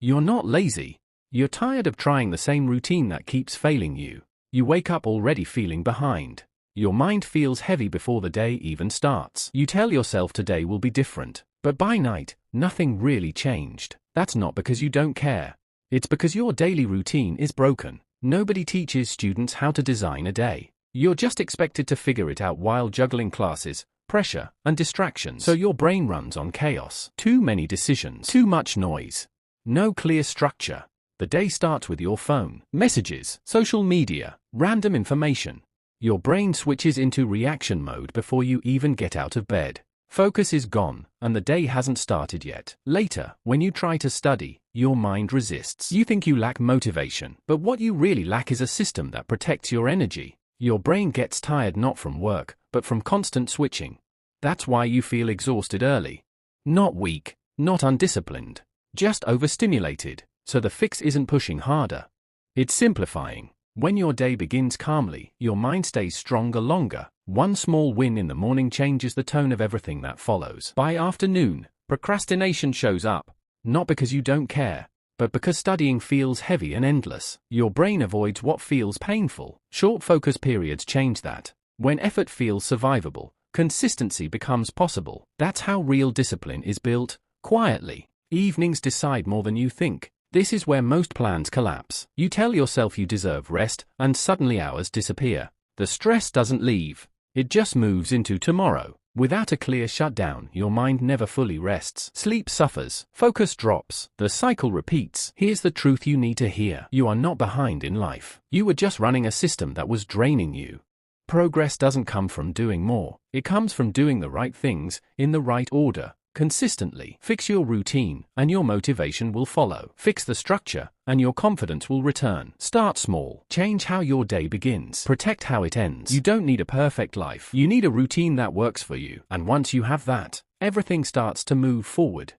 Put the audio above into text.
You're not lazy. You're tired of trying the same routine that keeps failing you. You wake up already feeling behind. Your mind feels heavy before the day even starts. You tell yourself today will be different, but by night, nothing really changed. That's not because you don't care. It's because your daily routine is broken. Nobody teaches students how to design a day. You're just expected to figure it out while juggling classes, pressure, and distractions. So your brain runs on chaos. Too many decisions. Too much noise. No clear structure. The day starts with your phone, messages, social media, random information. Your brain switches into reaction mode before you even get out of bed. Focus is gone, and the day hasn't started yet. Later, when you try to study, your mind resists. You think you lack motivation, but what you really lack is a system that protects your energy. Your brain gets tired not from work, but from constant switching. That's why you feel exhausted early. Not weak, not undisciplined, just overstimulated. So the fix isn't pushing harder. It's simplifying. When your day begins calmly, your mind stays stronger longer. One small win in the morning changes the tone of everything that follows. By afternoon, procrastination shows up, not because you don't care, but because studying feels heavy and endless. Your brain avoids what feels painful. Short focus periods change that. When effort feels survivable, consistency becomes possible. That's how real discipline is built, quietly. Evenings decide more than you think. This is where most plans collapse. You tell yourself you deserve rest, and suddenly hours disappear. The stress doesn't leave. It just moves into tomorrow. Without a clear shutdown, your mind never fully rests. Sleep suffers. Focus drops. The cycle repeats. Here's the truth you need to hear. You are not behind in life. You were just running a system that was draining you. Progress doesn't come from doing more. It comes from doing the right things, in the right order. Consistently. Fix your routine, and your motivation will follow. Fix the structure, and your confidence will return. Start small. Change how your day begins. Protect how it ends. You don't need a perfect life. You need a routine that works for you. And once you have that, everything starts to move forward.